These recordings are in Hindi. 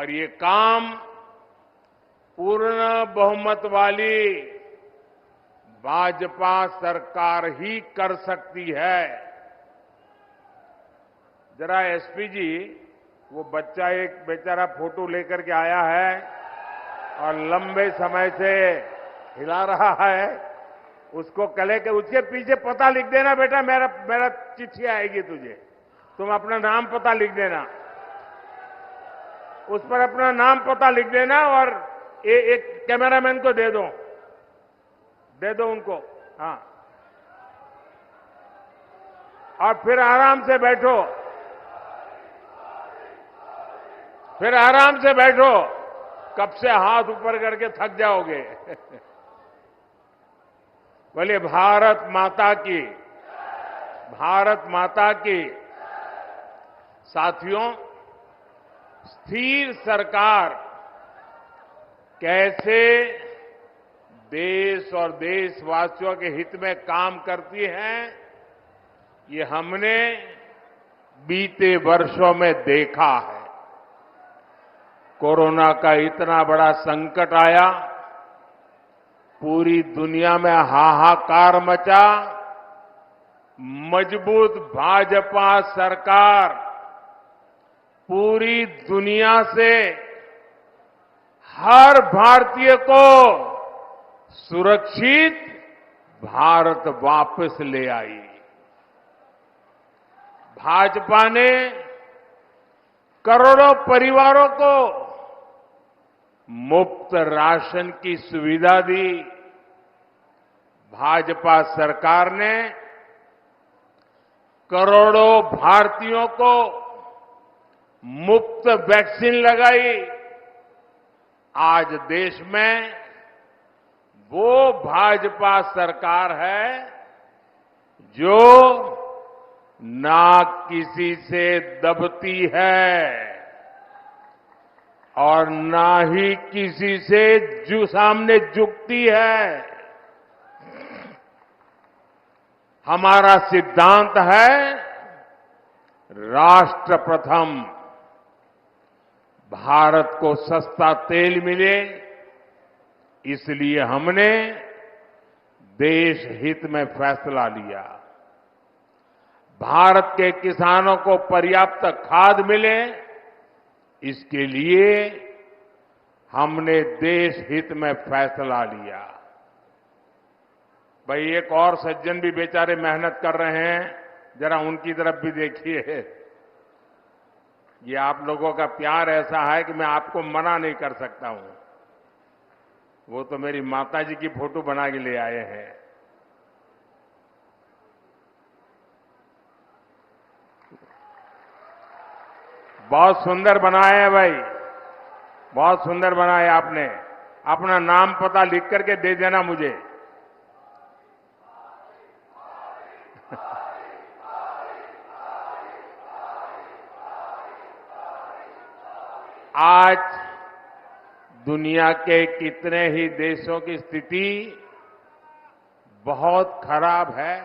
और ये काम पूर्ण बहुमत वाली भाजपा सरकार ही कर सकती है। जरा एसपी जी, वो बच्चा एक बेचारा फोटो लेकर के आया है और लंबे समय से हिला रहा है, उसको कले के उसके पीछे पता लिख देना बेटा, मेरा चिट्ठी आएगी तुझे, तुम अपना नाम पता लिख देना, उस पर अपना नाम पता लिख देना और एक कैमरामैन को दे दो उनको। हाँ, और फिर आराम से बैठो, कब से हाथ ऊपर करके थक जाओगे। बोले भारत माता की। साथियों, स्थिर सरकार कैसे देश और देशवासियों के हित में काम करती है, ये हमने बीते वर्षों में देखा है। कोरोना का इतना बड़ा संकट आया, पूरी दुनिया में हाहाकार मचा, मजबूत भाजपा सरकार पूरी दुनिया से हर भारतीय को सुरक्षित भारत वापस ले आई। भाजपा ने करोड़ों परिवारों को मुफ्त राशन की सुविधा दी। भाजपा सरकार ने करोड़ों भारतीयों को मुफ्त वैक्सीन लगाई। आज देश में वो भाजपा सरकार है जो ना किसी से दबती है और ना ही किसी से सामने झुकती है। हमारा सिद्धांत है राष्ट्र प्रथम। भारत को सस्ता तेल मिले, इसलिए हमने देश हित में फैसला लिया। भारत के किसानों को पर्याप्त खाद मिले, इसके लिए हमने देश हित में फैसला लिया। भाई, एक और सज्जन भी बेचारे मेहनत कर रहे हैं, जरा उनकी तरफ भी देखिए। ये आप लोगों का प्यार ऐसा है कि मैं आपको मना नहीं कर सकता हूं। वो तो मेरी माता जी की फोटो बना के ले आए हैं। बहुत सुंदर बनाए हैं भाई, बहुत सुंदर बनाए आपने। अपना नाम पता लिख करके दे देना मुझे। आज दुनिया के कितने ही देशों की स्थिति बहुत खराब है।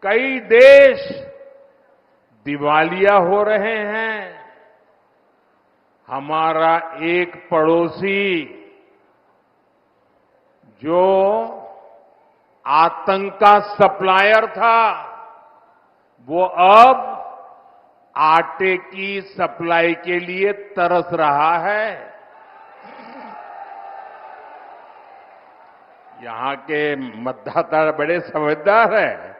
कई देश दिवालिया हो रहे हैं। हमारा एक पड़ोसी जो आतंक का सप्लायर था, वो अब आटे की सप्लाई के लिए तरस रहा है। यहां के मतदाता बड़े समझदार हैं।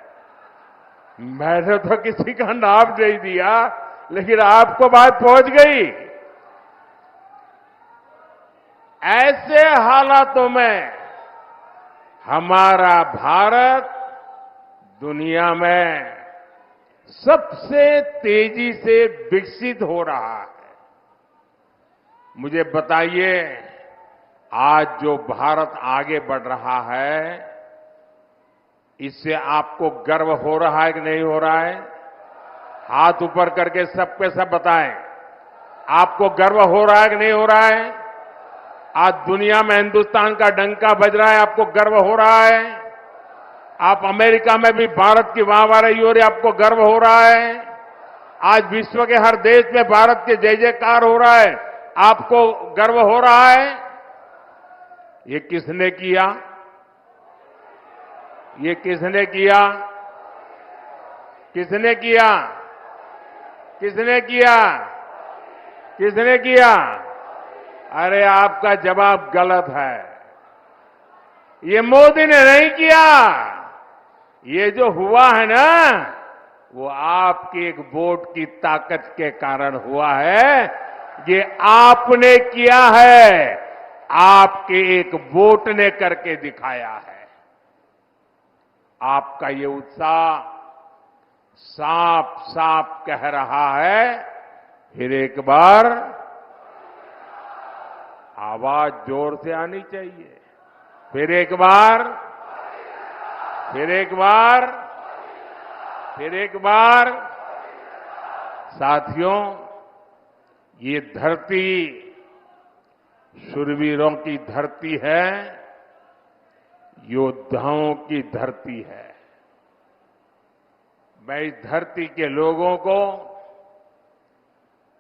मैंने तो किसी का नाम नहीं दिया, लेकिन आपको बात पहुंच गई। ऐसे हालातों में हमारा भारत दुनिया में सबसे तेजी से विकसित हो रहा है। मुझे बताइए, आज जो भारत आगे बढ़ रहा है, इससे आपको गर्व हो रहा है कि नहीं हो रहा है? हाथ ऊपर करके सबके सब बताएं, आपको गर्व हो रहा है कि नहीं हो रहा है? आज दुनिया में हिंदुस्तान का डंका बज रहा है, आपको गर्व हो रहा है? आप अमेरिका में भी भारत की वाहवाही हो रही है, आपको गर्व हो रहा है? आज विश्व के हर देश में भारत के जय जयकार हो रहा है। आपको गर्व हो रहा है? ये किसने किया? ये किसने किया? किसने किया? किसने किया? किसने किया? अरे आपका जवाब गलत है। ये मोदी ने नहीं किया। ये जो हुआ है ना, वो आपकी एक वोट की ताकत के कारण हुआ है। ये आपने किया है, आपके एक वोट ने करके दिखाया है। आपका ये उत्साह साफ साफ कह रहा है, फिर एक बार आवाज जोर से आनी चाहिए। फिर एक बार, फिर एक बार, फिर एक बार। साथियों, ये धरती शूरवीरों की धरती है, योद्धाओं की धरती है। मैं इस धरती के लोगों को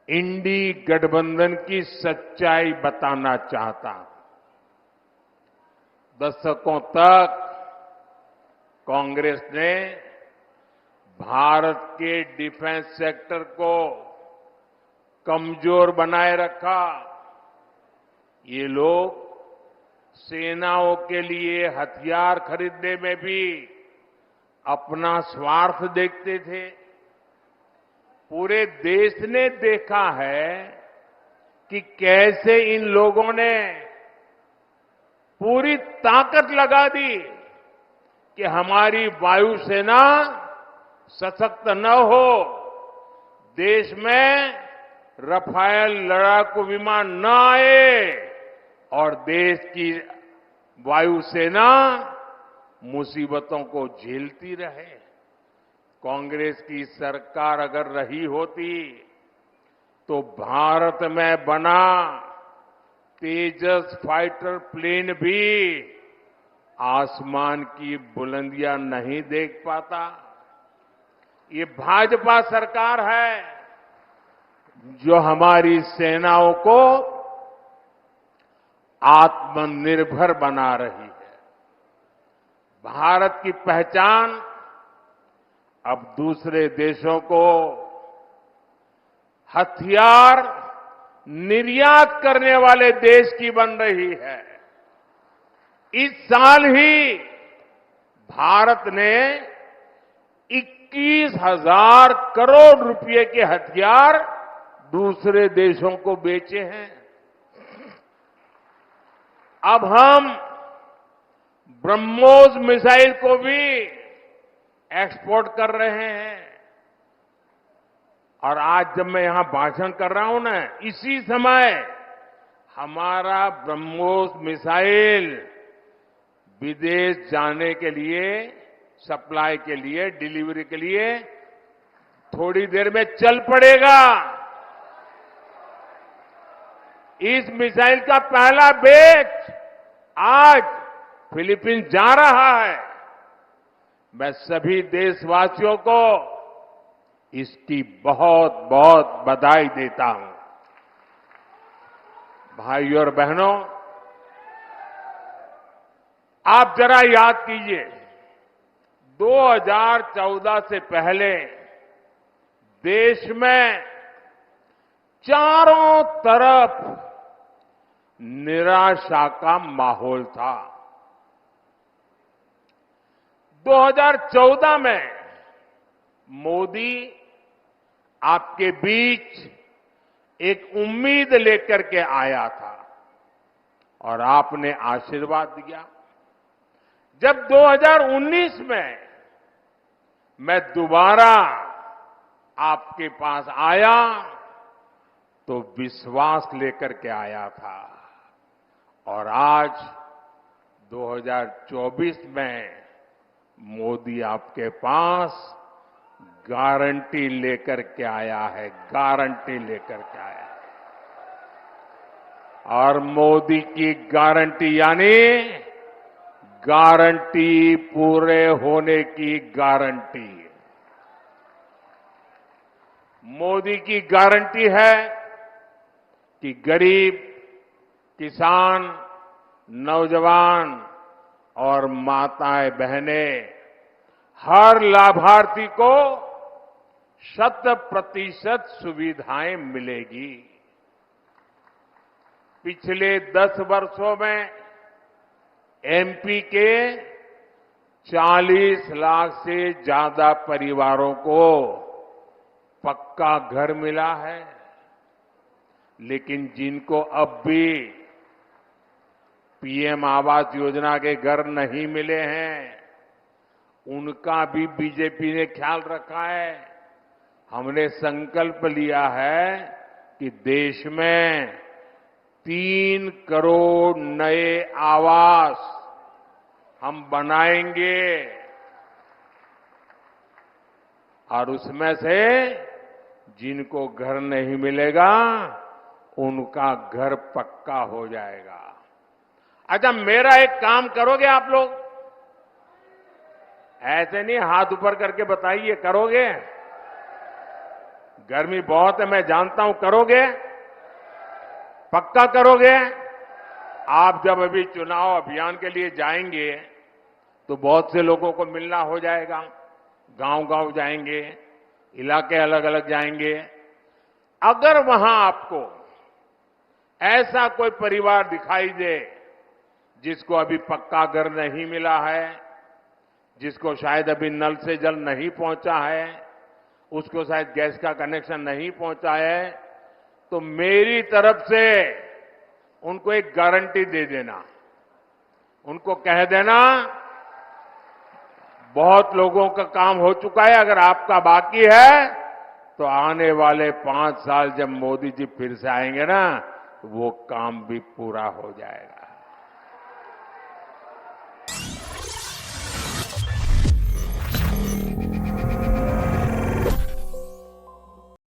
इंडी गठबंधन की सच्चाई बताना चाहता हूं। दशकों तक कांग्रेस ने भारत के डिफेंस सेक्टर को कमजोर बनाए रखा। ये लोग सेनाओं के लिए हथियार खरीदने में भी अपना स्वार्थ देखते थे। पूरे देश ने देखा है कि कैसे इन लोगों ने पूरी ताकत लगा दी कि हमारी वायुसेना सशक्त न हो, देश में रफाल लड़ाकू विमान न आए और देश की वायुसेना मुसीबतों को झेलती रहे। कांग्रेस की सरकार अगर रही होती तो भारत में बना तेजस फाइटर प्लेन भी आसमान की बुलंदियां नहीं देख पाता। ये भाजपा सरकार है जो हमारी सेनाओं को आत्मनिर्भर बना रही है। भारत की पहचान अब दूसरे देशों को हथियार निर्यात करने वाले देश की बन रही है। इस साल ही भारत ने 21,000 करोड़ रुपए के हथियार दूसरे देशों को बेचे हैं। अब हम ब्रह्मोस मिसाइल को भी एक्सपोर्ट कर रहे हैं। और आज जब मैं यहां भाषण कर रहा हूं ना, इसी समय हमारा ब्रह्मोस मिसाइल विदेश जाने के लिए, सप्लाई के लिए, डिलीवरी के लिए थोड़ी देर में चल पड़ेगा। इस मिसाइल का पहला बैच आज फिलीपींस जा रहा है। मैं सभी देशवासियों को इसकी बहुत बहुत बधाई देता हूं। भाइयों और बहनों, आप जरा याद कीजिए, 2014 से पहले देश में चारों तरफ निराशा का माहौल था। 2014 में मोदी आपके बीच एक उम्मीद लेकर के आया था और आपने आशीर्वाद दिया। जब 2019 में मैं दोबारा आपके पास आया तो विश्वास लेकर के आया था और आज 2024 में मोदी आपके पास गारंटी लेकर के आया है, गारंटी लेकर के आया है। और मोदी की गारंटी यानी गारंटी पूरे होने की गारंटी। मोदी की गारंटी है कि गरीब, किसान, नौजवान और माताएं बहनें हर लाभार्थी को 100% सुविधाएं मिलेगी। पिछले 10 वर्षों में एमपी के 40 लाख से ज्यादा परिवारों को पक्का घर मिला है, लेकिन जिनको अब भी पीएम आवास योजना के घर नहीं मिले हैं, उनका भी बीजेपी ने ख्याल रखा है। हमने संकल्प लिया है कि देश में 3 करोड़ नए आवास हम बनाएंगे और उसमें से जिनको घर नहीं मिलेगा उनका घर पक्का हो जाएगा। अच्छा, मेरा एक काम करोगे आप लोग? ऐसे नहीं हाथ ऊपर करके बताइए, करोगे? गर्मी बहुत है, मैं जानता हूं, करोगे? पक्का करोगे? आप जब अभी चुनाव अभियान के लिए जाएंगे तो बहुत से लोगों को मिलना हो जाएगा, गांव-गांव जाएंगे, इलाके अलग अलग जाएंगे। अगर वहां आपको ऐसा कोई परिवार दिखाई दे जिसको अभी पक्का घर नहीं मिला है, जिसको शायद अभी नल से जल नहीं पहुंचा है, उसको शायद गैस का कनेक्शन नहीं पहुंचा है, तो मेरी तरफ से उनको एक गारंटी दे देना। उनको कह देना बहुत लोगों का काम हो चुका है, अगर आपका बाकी है तो आने वाले 5 साल जब मोदी जी फिर से आएंगे ना, वो काम भी पूरा हो जाएगा।